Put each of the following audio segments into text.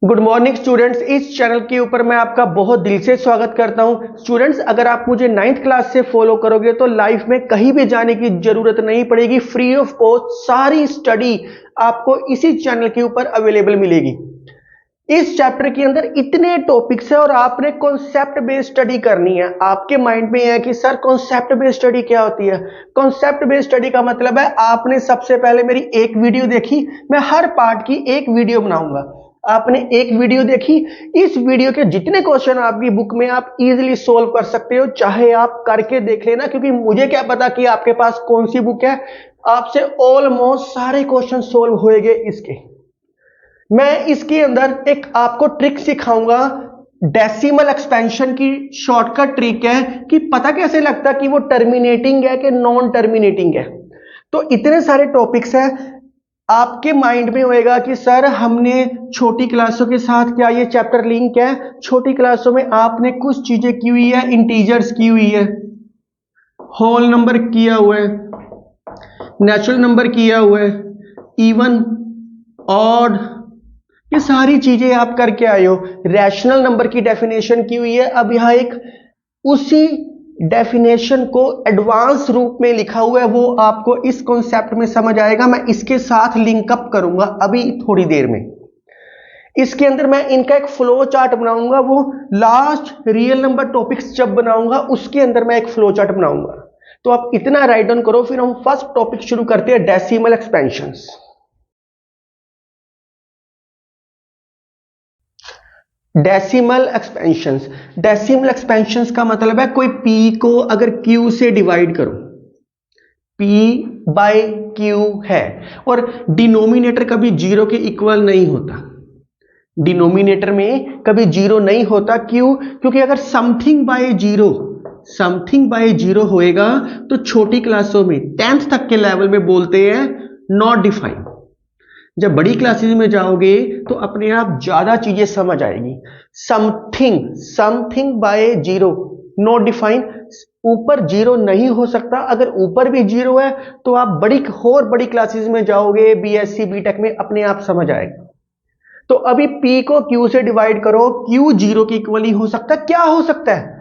Good morning students. इस channel के ऊपर मैं आपका बहुत दिल से स्वागत करता हूं। स्टूडेंट्स, अगर आप मुझे 9th क्लास से फॉलो करोगे तो लाइफ में कहीं भी जाने की जरूरत नहीं पड़ेगी। फ्री ऑफ कॉस्ट सारी स्टडी आपको इसी चैनल के ऊपर अवेलेबल मिलेगी। इस चैप्टर के अंदर इतने टॉपिक्स है और आपने कॉन्सेप्ट बेस्ड स्टडी करनी है। आपके माइंड में है कि सर कॉन्सेप्ट बेस्ड स्टडी क्या होती है। कॉन्सेप्ट बेस्ड स्टडी का मतलब है आपने सबसे पहले मेरी एक वीडियो देखी, मैं हर पार्ट की एक वीडियो बनाऊंगा। आपने एक वीडियो देखी, इस वीडियो के जितने क्वेश्चन आपकी बुक में आप इजीली सोल्व कर सकते हो, चाहे आप करके देख लेना, क्योंकि मुझे क्या पता कि आपके पास कौन सी बुक है। आपसे ऑलमोस्ट सारे क्वेश्चन सोल्व होएंगे इसके। मैं इसके अंदर एक आपको ट्रिक सिखाऊंगा, डेसिमल एक्सपेंशन की शॉर्टकट ट्रिक है कि पता कैसे लगता कि वो टर्मिनेटिंग है कि नॉन टर्मिनेटिंग है। तो इतने सारे टॉपिक्स हैं, आपके माइंड में होएगा कि सर हमने छोटी क्लासों के साथ क्या ये चैप्टर लिंक है। छोटी क्लासों में आपने कुछ चीजें की हुई है, इंटीजर्स की हुई है, होल नंबर किया हुआ है, नेचुरल नंबर किया हुआ है, इवन ऑड, ये सारी चीजें आप करके आए हो। रैशनल नंबर की डेफिनेशन की हुई है। अब यहां एक उसी डेफिनेशन को एडवांस रूप में लिखा हुआ है, वो आपको इस कॉन्सेप्ट में समझ आएगा। मैं इसके साथ लिंकअप करूंगा अभी थोड़ी देर में। इसके अंदर मैं इनका एक फ्लो चार्ट बनाऊंगा, वो लास्ट रियल नंबर टॉपिक्स जब बनाऊंगा उसके अंदर मैं एक फ्लो चार्ट बनाऊंगा। तो आप इतना राइट डाउन करो, फिर हम फर्स्ट टॉपिक शुरू करते हैं, decimal expansions. Decimal expansions, decimal expansions का मतलब है कोई p को अगर q से डिवाइड करो, p बाय q है, और डिनोमिनेटर कभी जीरो के इक्वल नहीं होता। डिनोमिनेटर में कभी जीरो नहीं होता, क्यों? क्योंकि अगर समथिंग बाय जीरो होएगा तो छोटी क्लासों में 10th तक के लेवल में बोलते हैं नॉट डिफाइंड। जब बड़ी क्लासेस में जाओगे तो अपने आप ज्यादा चीजें समझ आएगी। Something by zero not defined, ऊपर जीरो नहीं हो सकता। अगर ऊपर भी जीरो है तो आप बड़ी क्लासेस में जाओगे, बीएससी बीटेक में, अपने आप समझ आएगा। तो अभी p को q से डिवाइड करो, q जीरो के इक्वल ही हो सकता है, क्या हो सकता है?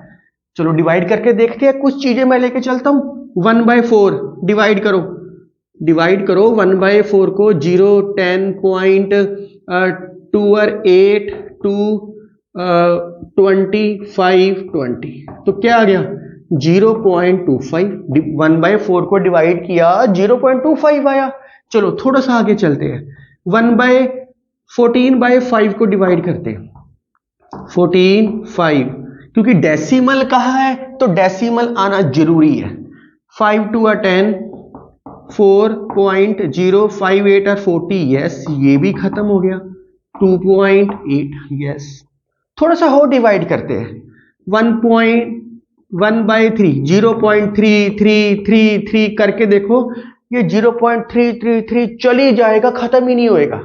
चलो डिवाइड करके देखते हैं। कुछ चीजें मैं लेके चलता हूं। 1/4 डिवाइड करो 1/4 को 0, 10, 2 और 8, 2, 25, 20, तो क्या आ गया 0.25। 1/4 को डिवाइड किया 0.25 आया। चलो थोड़ा सा आगे चलते हैं, 14/5 को डिवाइड करते हैं, 14/5, क्योंकि डेसिमल कहा है तो डेसिमल आना जरूरी है। 5 2 और 10, 4.058 और 40, यस ये भी खत्म हो गया। 2.8, यस। थोड़ा सा और डिवाइड करते हैं, 1/3, 0.3333 करके देखो, ये 0.333 चली जाएगा, खत्म ही नहीं होएगा।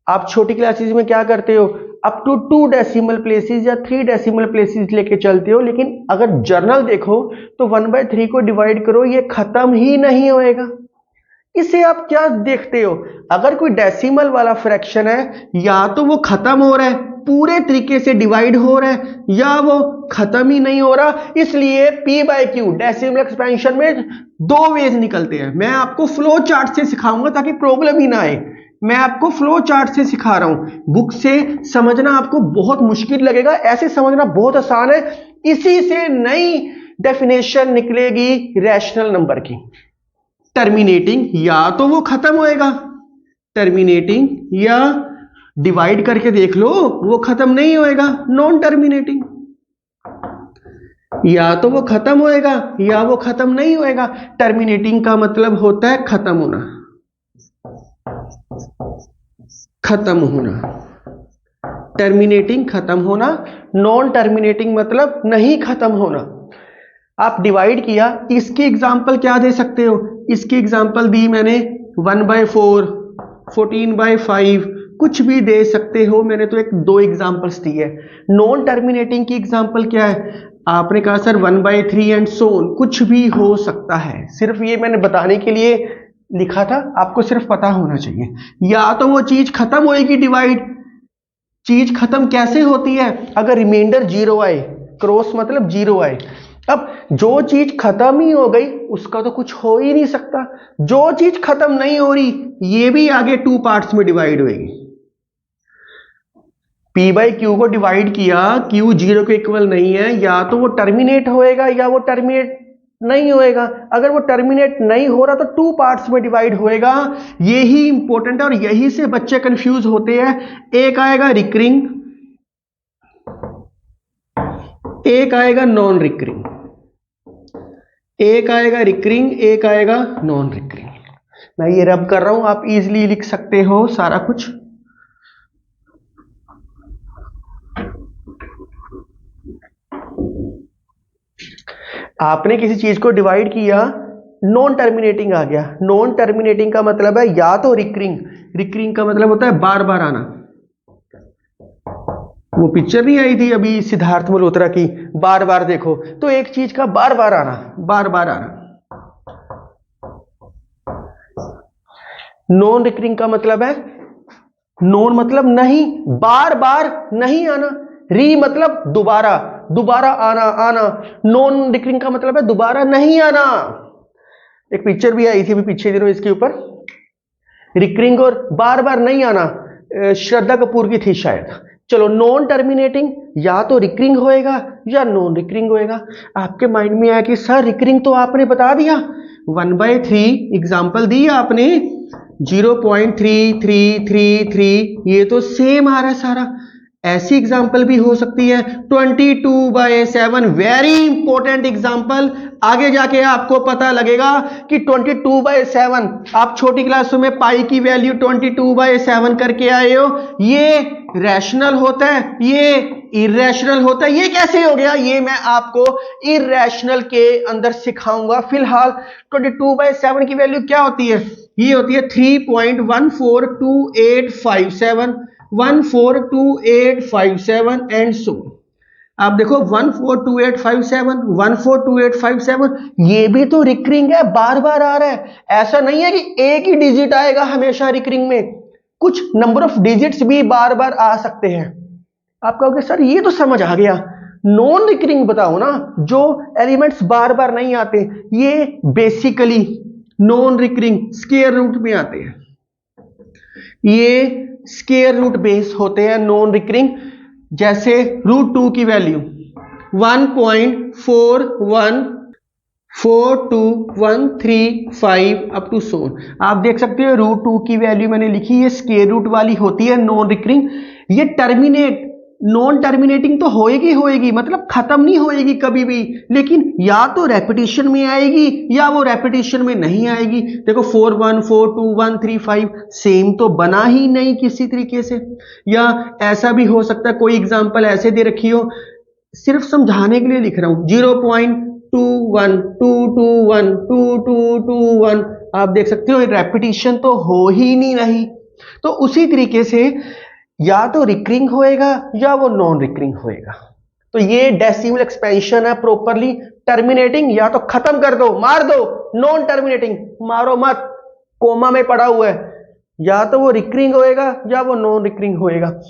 आप छोटी क्लासेस में क्या करते हो, अप टू 2 डेसिमल प्लेसेस या 3 डेसिमल प्लेसेस लेके चलते हो, लेकिन अगर जर्नल देखो तो 1/3 को डिवाइड करो, ये खत्म ही नहीं होएगा। इसे आप क्या देखते हो, अगर कोई डेसिमल वाला फ्रैक्शन है, या तो वो खत्म हो रहा है, पूरे तरीके से डिवाइड हो रहा है, या वो खत्म ही नहीं हो रहा। इसलिए p/q डेसिमल एक्सपेंशन में 2 वेज निकलते हैं। मैं आपको फ्लो चार्ट से सिखाऊंगा ताकि प्रॉब्लम ही ना आए। मैं आपको फ्लो चार्ट से सिखा रहा हूं, बुक से समझना आपको बहुत मुश्किल लगेगा, ऐसे समझना बहुत आसान है। इसी से नई डेफिनेशन निकलेगी रैशनल नंबर की। टर्मिनेटिंग, या तो वो खत्म होएगा, टर्मिनेटिंग, या डिवाइड करके देख लो वो खत्म नहीं होएगा, नॉन टर्मिनेटिंग। या तो वो खत्म होएगा या वो खत्म नहीं होएगा। टर्मिनेटिंग का मतलब होता है खत्म होना, टर्मिनेटिंग खत्म होना, नॉन टर्मिनेटिंग मतलब नहीं खत्म होना। आप डिवाइड किया, इसकी एग्जांपल क्या दे सकते हो, इसकी एग्जांपल दी मैंने 1/4, 14/5, कुछ भी दे सकते हो। मैंने तो एक 2 एग्जांपल्स दी है। नॉन टर्मिनेटिंग की एग्जांपल क्या है, आपने कहा सर 1/3 एंड सो ऑन, कुछ भी हो सकता है। सिर्फ ये मैंने बताने के लिए लिखा था, आपको सिर्फ पता होना चाहिए। या तो वो चीज खत्म होएगी डिवाइड, चीज खत्म कैसे होती है? अगर रिमाइंडर जीरो आए, क्रॉस मतलब जीरो आए। अब जो चीज खत्म ही हो गई उसका तो कुछ हो ही नहीं सकता। जो चीज खत्म नहीं हो रही ये भी आगे टू पार्ट्स में डिवाइड होगी। P बाई क्यू को डिवाइड किया, Q जीरो के इक्वल नहीं है, या तो वो टर्मिनेट होएगा या वो टर्मिनेट नहीं होएगा। अगर वो टर्मिनेट नहीं हो रहा तो टू पार्ट्स में डिवाइड होएगा। यही इंपॉर्टेंट है और यही से बच्चे कंफ्यूज होते हैं। एक आएगा रिकरिंग, एक आएगा नॉन रिकरिंग, एक आएगा रिकरिंग, एक आएगा नॉन रिकरिंग। मैं ये रब कर रहा हूं, आप इजीली लिख सकते हो सारा कुछ। आपने किसी चीज को डिवाइड किया, नॉन टर्मिनेटिंग आ गया। नॉन टर्मिनेटिंग का मतलब है या तो रिकरिंग, रिकरिंग का मतलब होता है बार बार आना। वो पिक्चर नहीं आई थी अभी सिद्धार्थ मल्होत्रा की, बार बार देखो, तो एक चीज का बार बार आना, बार बार आना। नॉन रिकरिंग का मतलब है, नॉन मतलब नहीं, बार बार नहीं आना, री मतलब दोबारा, दोबारा आना, आना। नॉन रिकरिंग का मतलब है दोबारा नहीं आना। एक पिक्चर भी आई थी अभी पीछे दिनों इसके ऊपर, रिकरिंग और बार बार नहीं आना, श्रद्धा कपूर की थी शायद। चलो, नॉन टर्मिनेटिंग या तो रिकरिंग होएगा या नॉन रिकरिंग होएगा। आपके माइंड में आया कि सर रिकरिंग तो आपने बता दिया, 1/3 एग्जांपल दी आपने, 0.3333, ये तो सेम आ रहा है सारा। ऐसी एग्जांपल भी हो सकती है 22/7, वेरी इंपॉर्टेंट एग्जांपल। आगे जाके आपको पता लगेगा कि 22/7, आप छोटी क्लासों में पाई की वैल्यू 22/7 करके आए हो, ये रैशनल होता है, ये इरेशनल होता है। ये कैसे हो गया, ये मैं आपको इरेशनल के अंदर सिखाऊंगा। फिलहाल 22/7 की वैल्यू क्या होती है? ये होती है 3.142857, 142857 एंड सो। आप देखो 142857, 142857, ये भी तो रिकरिंग है, बार बार आ रहा है। ऐसा नहीं है कि एक ही डिजिट आएगा हमेशा रिकरिंग में, कुछ नंबर ऑफ डिजिट्स भी बार बार आ सकते हैं। आप कहोगे सर ये तो समझ आ गया, नॉन रिकरिंग बताओ ना, जो एलिमेंट्स बार बार नहीं आते। ये basically non recurring square root में आते हैं, ये स्क्वायर रूट बेस होते हैं नॉन रिकरिंग। जैसे √2 की वैल्यू 1.414213 अप टू सो। आप देख सकते हो √2 की वैल्यू मैंने लिखी है, स्क्वायर रूट वाली होती है नॉन रिकरिंग। ये टर्मिनेट, नॉन टर्मिनेटिंग तो होएगी होएगी, मतलब खत्म नहीं होएगी कभी भी, लेकिन या तो रेपिटेशन में आएगी या वो रेपिटेशन में नहीं आएगी। देखो 414213 सेम तो बना ही नहीं किसी तरीके से। या ऐसा भी हो सकता है, कोई एग्जांपल ऐसे दे रखी हो, सिर्फ समझाने के लिए लिख रहा हूं, 0.212212221, आप देख सकते हो रेपिटेशन तो हो ही नहीं रही। तो उसी तरीके से या तो रिकरिंग होएगा या वो नॉन रिकरिंग होएगा। तो ये डेसिमल एक्सपेंशन है प्रॉपरली। टर्मिनेटिंग या तो खत्म कर दो, मार दो, नॉन टर्मिनेटिंग मारो मत, कोमा में पड़ा हुआ है। या तो वो रिकरिंग होएगा या वो नॉन रिकरिंग होएगा।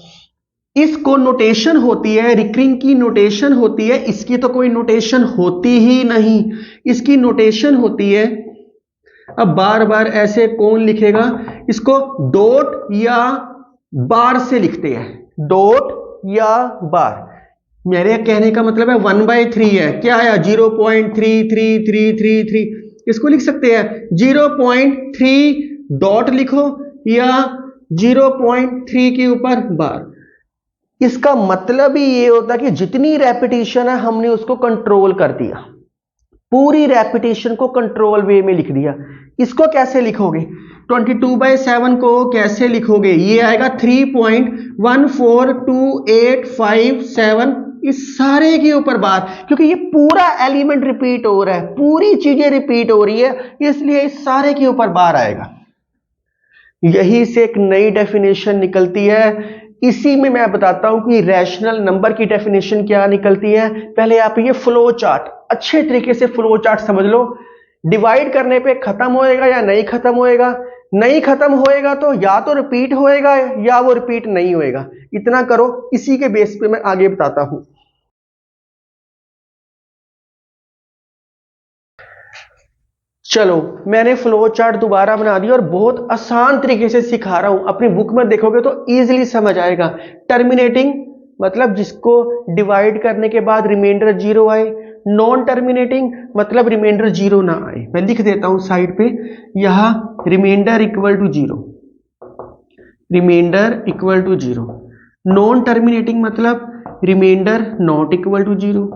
इसको नोटेशन होती है, रिकरिंग की नोटेशन होती है, इसकी तो कोई नोटेशन होती ही नहीं। इसकी नोटेशन होती है, अब बार बार ऐसे कौन लिखेगा इसको, डॉट या बार से लिखते हैं, डॉट या बार। मेरे कहने का मतलब है 1/3 है, क्या आया 0.33333, इसको लिख सकते हैं 0.3 डॉट लिखो या 0.3 के ऊपर बार। इसका मतलब ही ये होता है कि जितनी रेपिटेशन है हमने उसको कंट्रोल कर दिया, पूरी रेपिटेशन को कंट्रोल वे में लिख दिया। इसको कैसे लिखोगे, 22/7 को कैसे लिखोगे, ये आएगा 3.142857, इस सारे के ऊपर बार, क्योंकि ये पूरा एलिमेंट रिपीट हो रहा है, पूरी चीजें रिपीट हो रही है, इसलिए इस सारे के ऊपर बार आएगा। यही से एक नई डेफिनेशन निकलती है। इसी में मैं बताता हूं कि रैशनल नंबर की डेफिनेशन क्या निकलती है। पहले आप ये फ्लो चार्ट अच्छे तरीके से फ्लो चार्ट समझ लो। डिवाइड करने पे खत्म होएगा या नहीं खत्म होएगा, नहीं खत्म होएगा तो या तो रिपीट होएगा या वो रिपीट नहीं होएगा। इतना करो, इसी के बेस पे मैं आगे बताता हूं। चलो, मैंने फ्लो चार्ट दोबारा बना दिया और बहुत आसान तरीके से सिखा रहा हूं। अपनी बुक में देखोगे तो इजीली समझ आएगा। टर्मिनेटिंग मतलब जिसको डिवाइड करने के बाद रिमाइंडर 0 आए। नॉन टर्मिनेटिंग मतलब रिमाइंडर 0 ना आए। मैं लिख देता हूं साइड पे, यहां reminder equal to 0, reminder equal to 0। Non terminating मतलब रिमाइंडर नॉट इक्वल टू 0।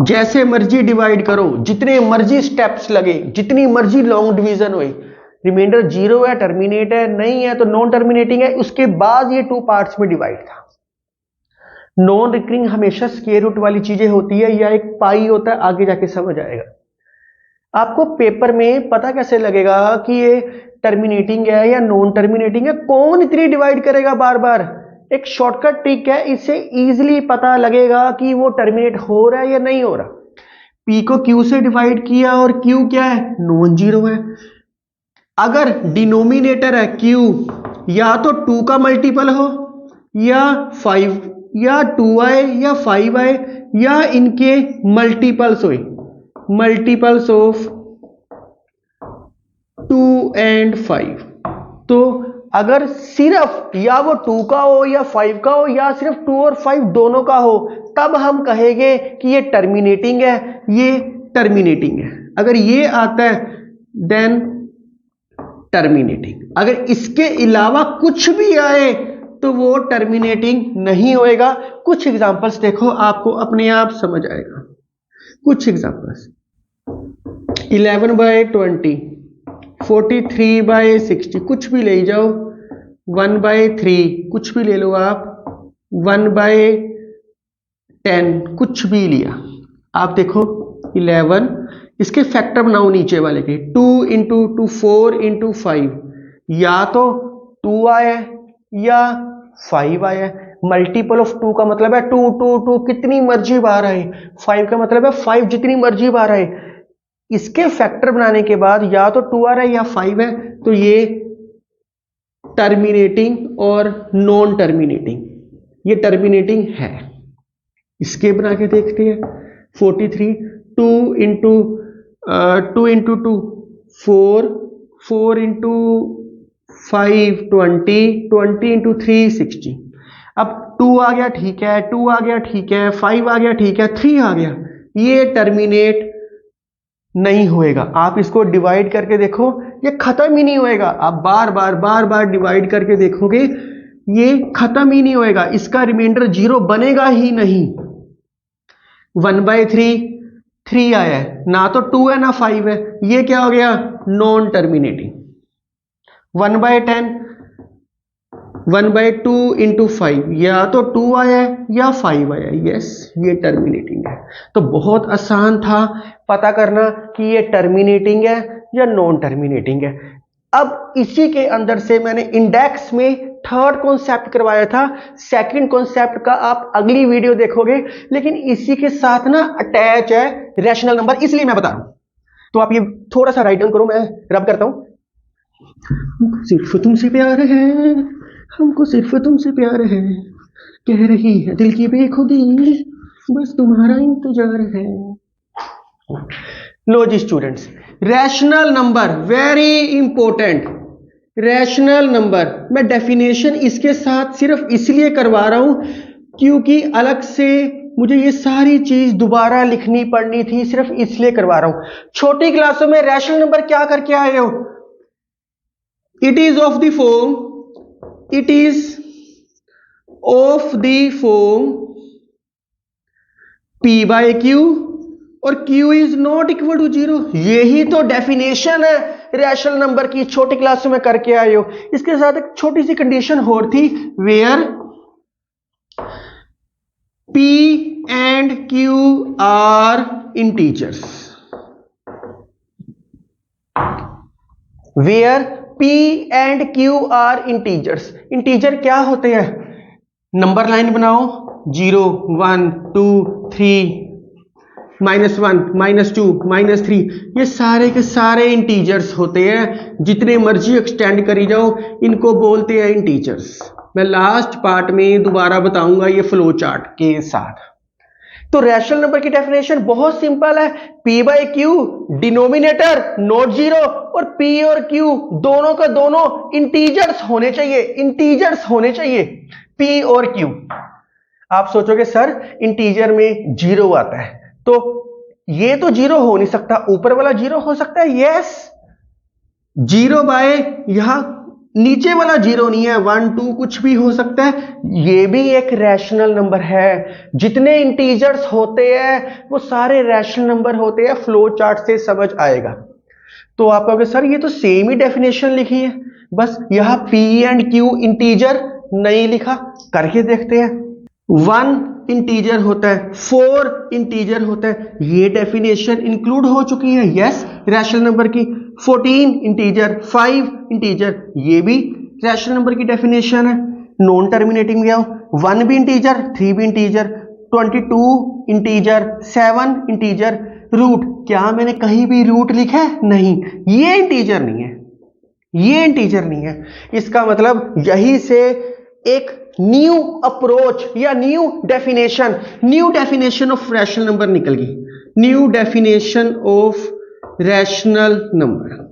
जैसे मर्जी डिवाइड करो, जितने मर्जी स्टेप्स लगे, जितनी मर्जी लॉन्ग डिवीजन हुए, रिमाइंडर 0 है, टर्मिनेट है, नहीं है तो नॉन टर्मिनेटिंग है। उसके बाद ये 2 पार्ट्स में डिवाइड था। नॉन रिकरिंग हमेशा स्क्वायर रूट वाली चीजें होती है या एक पाई होता है, आगे जाके समझ आएगा। आपको पेपर में पता कैसे लगेगा कि ये टर्मिनेटिंग है या नॉन टर्मिनेटिंग है? कौन इतनी डिवाइड करेगा बार बार? एक शॉर्टकट ट्रिक है, इससे इजीली पता लगेगा कि वो टर्मिनेट हो रहा है या नहीं हो रहा। P को Q से डिवाइड किया और Q क्या है? नॉन जीरो है। अगर डिनोमिनेटर है Q, या तो 2 का मल्टीपल हो या 5, या 2 आए या 5 आए, या इनके मल्टीपल्स हो, मल्टीपल्स ऑफ 2 and 5। तो अगर सिर्फ या वो 2 का हो या 5 का हो या सिर्फ 2 और 5 दोनों का हो, तब हम कहेंगे कि ये टर्मिनेटिंग है, ये टर्मिनेटिंग है। अगर ये आता है देन टर्मिनेटिंग। अगर इसके अलावा कुछ भी आए तो वो टर्मिनेटिंग नहीं होएगा। कुछ एग्जांपल्स देखो, आपको अपने आप समझ आएगा। कुछ एग्जांपल्स, 11/20, 43/60, कुछ भी ले जाओ, 1/3, कुछ भी ले लो आप, 1/10, कुछ भी लिया। आप देखो 11, इसके फैक्टर बनाओ नीचे वाले के, 2 इंटू 2, 4 इंटू 5, या तो 2 आया या 5 आया। मल्टीपल ऑफ 2 का मतलब है 2 2 2 कितनी मर्जी बार आए, 5 का मतलब है 5 जितनी मर्जी बार आए। इसके फैक्टर बनाने के बाद या तो 2 आ रहा है या 5 है, तो ये टर्मिनेटिंग और नॉन टर्मिनेटिंग, ये टर्मिनेटिंग है। इसके बना के देखते हैं। 43, 2 इंटू 2, 4, 4 इंटू 5, 20, 20 इंटू 3, 60। अब 2 आ गया ठीक है, 2 आ गया ठीक है, 5 आ गया ठीक है, 3 आ गया, ये टर्मिनेट नहीं होएगा। आप इसको डिवाइड करके देखो, ये खत्म ही नहीं होएगा। आप बार बार डिवाइड करके देखोगे, ये खत्म ही नहीं होएगा। इसका रिमाइंडर 0 बनेगा ही नहीं। 1/3, 3 आया है, ना तो 2 है ना 5 है, ये क्या हो गया? Non terminating. 1/10, 1/2 इंटू 5, या तो 2 आया है या 5 आया है, यस ये टर्मिनेटिंग है। तो बहुत आसान था पता करना कि ये टर्मिनेटिंग है या नॉन टर्मिनेटिंग है। अब इसी के अंदर से मैंने इंडेक्स में थर्ड कॉन्सेप्ट करवाया था। सेकंड कॉन्सेप्ट का आप अगली वीडियो देखोगे, लेकिन इसी के साथ ना अटैच है रैशनल नंबर, इसलिए मैं बता रहा हूं। तो आप ये थोड़ा सा राइट डाउन करो, मैं रब करता हूं। सिर्फ तुमसे प्यार है, हमको सिर्फ तुमसे प्यार है, कह रही है दिल की बेखुदी, बस तुम्हारा इंतजार है। लो जी students, rational number very important. Rational number मैं डेफिनेशन इसके साथ सिर्फ इसलिए करवा रहा हूं क्योंकि अलग से मुझे ये सारी चीज दोबारा लिखनी पड़नी थी, सिर्फ इसलिए करवा रहा हूं। छोटी क्लासों में रैशनल नंबर क्या करके आए हो? It is of the form, it is of the form P/Q और Q is not equal to 0। यही तो डेफिनेशन है रैशनल नंबर की, छोटी क्लासों में करके आए हो। इसके साथ एक छोटी सी कंडीशन और थी, where P and Q are integers, where P and Q are integers। Integer क्या होते हैं? नंबर लाइन बनाओ, 0 1 2 3 -1, -2, -3, ये सारे के सारे इंटीजर्स होते हैं। जितने मर्जी एक्सटेंड करी जाओ, इनको बोलते हैं इंटीजर्स। मैं लास्ट पार्ट में दोबारा बताऊंगा ये फ्लो चार्ट के साथ। तो रैशनल नंबर की डेफिनेशन बहुत सिंपल है, P by Q denominator not zero, और P और Q दोनों का दोनों इंटीजर्स होने चाहिए, इंटीजर्स होने चाहिए P और Q। आप सोचोगे सर इंटीजर में जीरो आता है, तो ये तो जीरो हो नहीं सकता, ऊपर वाला जीरो हो सकता है? यस, जीरो बाय यहां नीचे वाला जीरो नहीं है, 1 2 कुछ भी हो सकता है, ये भी एक रैशनल नंबर है। जितने इंटीजर्स होते हैं वो सारे रैशनल नंबर होते हैं, फ्लो चार्ट से समझ आएगा। तो आप कहोगे सर ये तो सेम ही डेफिनेशन लिखी है, बस यहां P एंड Q इंटीजर नहीं लिखा, करके देखते हैं। 1 इंटीजर होता है, 4 इंटीजर होता है, ये डेफिनेशन इंक्लूड हो चुकी है यस रैशनल नंबर की। 14 इंटीजर, 5 इंटीजर, ये भी रैशनल नंबर की डेफिनेशन है। नॉन टर्मिनेटिंग में आओ, 1 भी इंटीजर, 3 भी इंटीजर, 22 इंटीजर, 7 इंटीजर। रूट, क्या मैंने कहीं भी रूट लिखा है? नहीं, ये इंटीजर नहीं है, ये इंटीजर नहीं है। इसका मतलब यही से एक न्यू अप्रोच या new definition of rational number निकल गई। New definition of rational number,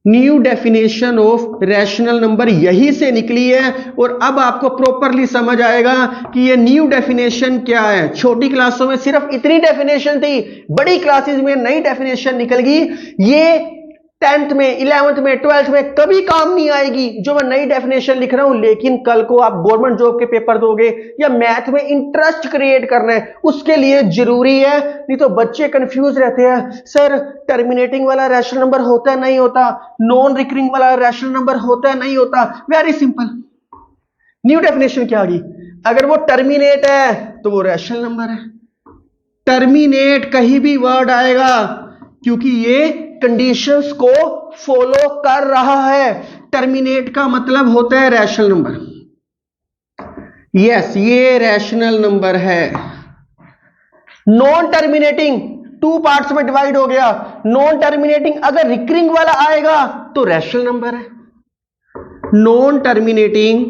new definition of rational number यही से निकली है। और अब आपको प्रॉपरली समझ आएगा कि ये न्यू डेफिनेशन क्या है। छोटी क्लासों में सिर्फ इतनी डेफिनेशन थी, बड़ी क्लासेस में नई डेफिनेशन निकल गई। ये 10th में, 11th में, 12th में कभी काम नहीं आएगी जो मैं नई डेफिनेशन लिख रहा हूं, लेकिन कल को आप गवर्नमेंट जॉब के पेपर दोगे या मैथ में इंटरेस्ट क्रिएट करना है, उसके लिए जरूरी है। नहीं तो बच्चे कंफ्यूज रहते हैं, सर टर्मिनेटिंग वाला रैशनल नंबर होता है नहीं होता, नॉन रिकरिंग वाला रैशनल नंबर होता है नहीं होता। वेरी सिंपल, न्यू डेफिनेशन क्या आ गई? अगर वो टर्मिनेट है तो वो रैशनल नंबर है। टर्मिनेट कहीं भी वर्ड आएगा क्योंकि ये कंडीशंस को फॉलो कर रहा है। टर्मिनेट का मतलब होता है रैशनल नंबर। यस, ये रैशनल नंबर है। नॉन टर्मिनेटिंग 2 पार्ट्स में डिवाइड हो गया। नॉन टर्मिनेटिंग अगर रिकरिंग वाला आएगा तो रैशनल नंबर है। Non terminating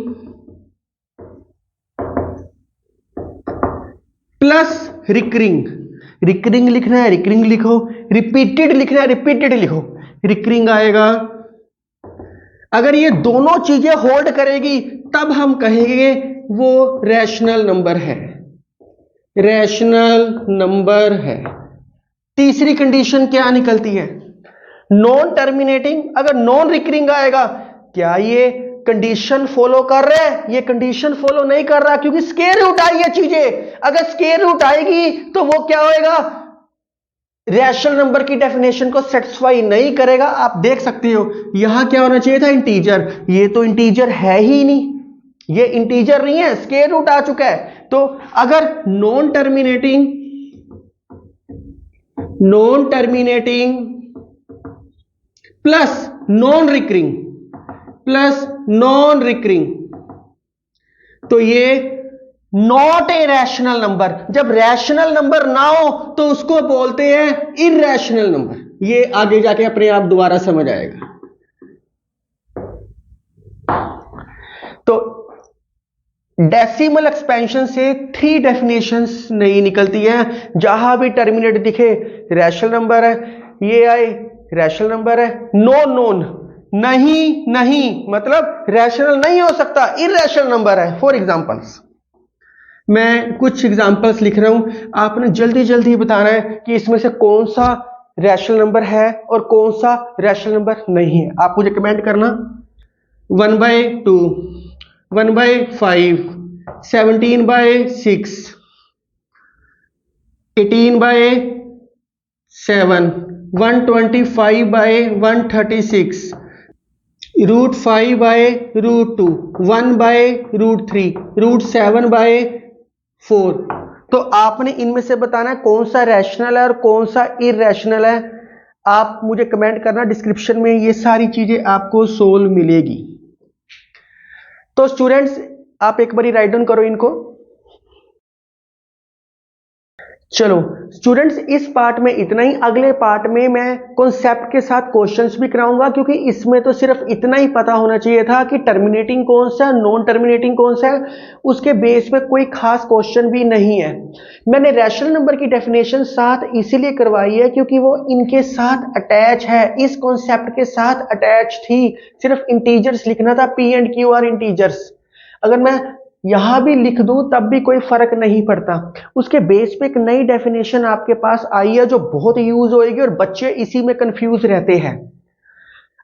plus recurring, recurring लिखना है रिकरिंग लिखो, रिपीटेड लिखना है रिपीटेड लिखो, रिकरिंग आएगा। अगर ये दोनों चीजें होल्ड करेगी तब हम कहेंगे वो रैशनल नंबर है, रैशनल नंबर है। तीसरी कंडीशन क्या निकलती है? नॉन टर्मिनेटिंग अगर नॉन रिकरिंग आएगा, क्या ये कंडीशन फॉलो कर रहा है? ये कंडीशन फॉलो नहीं कर रहा क्योंकि स्क्वायर रूट आई है चीजें। अगर स्क्वायर रूट आएगी तो वो क्या होएगा? रैशनल नंबर की डेफिनेशन को सेटिस्फाई नहीं करेगा। आप देख सकते हो यहां क्या होना चाहिए था? इंटीजर, ये तो इंटीजर है ही नहीं, ये इंटीजर नहीं है, स्क्वायर रूट आ चुका है। तो अगर non terminating plus non recurring, तो ये नॉट ए रैशनल नंबर। जब रैशनल नंबर ना हो तो उसको बोलते हैं इररैशनल नंबर। ये आगे जाके अपने आप दोबारा समझ आएगा। तो डेसिमल एक्सपेंशन से 3 डेफिनेशंस नहीं निकलती हैं। जहां भी टर्मिनेट दिखे रैशनल नंबर है, ये आए रैशनल नंबर है। नॉन नहीं मतलब रैशनल नहीं हो सकता, इररैशनल नंबर है। फॉर एग्जांपल्स, मैं कुछ एग्जांपल्स लिख रहा हूं, आपने जल्दी जल्दी बताना है कि इसमें से कौन सा रैशनल नंबर है और कौन सा रैशनल नंबर नहीं है। आप मुझे कमेंट करना। 1/2, 1/5, 17/6, 18/7, 125/136, √5/√2, 1/√3, √7/4। तो आपने इनमें से बताना है कौन सा रैशनल है और कौन सा इररैशनल है। आप मुझे कमेंट करना, डिस्क्रिप्शन में ये सारी चीजें आपको सोल्व मिलेगी। तो स्टूडेंट्स आप एक बारी राइट डाउन करो इनको। चलो स्टूडेंट्स, इस पार्ट में इतना ही। अगले पार्ट में मैं कॉन्सेप्ट के साथ क्वेश्चंस भी कराऊंगा, क्योंकि इसमें तो सिर्फ इतना ही पता होना चाहिए था कि टर्मिनेटिंग कौन सा है, नॉन टर्मिनेटिंग कौन सा है। उसके बेस पे कोई खास क्वेश्चन भी नहीं है। मैंने रैशनल नंबर की डेफिनेशन साथ इसीलिए करवाई है क्योंकि वो इनके साथ अटैच है, इस कॉन्सेप्ट के साथ अटैच थी। सिर्फ इंटीजर्स लिखना था, P and Q R integers. अगर मैं यहां भी लिख दूं तब भी कोई फर्क नहीं पड़ता। उसके बेस पे एक नई डेफिनेशन आपके पास आई है जो बहुत यूज होएगी, और बच्चे इसी में कंफ्यूज रहते हैं।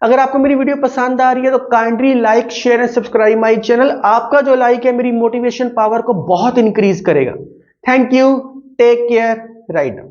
अगर आपको मेरी वीडियो पसंद आ रही है तो kindly like, share and subscribe my channel. आपका जो लाइक है मेरी मोटिवेशन पावर को बहुत इंक्रीज करेगा। Thank you, take care, right.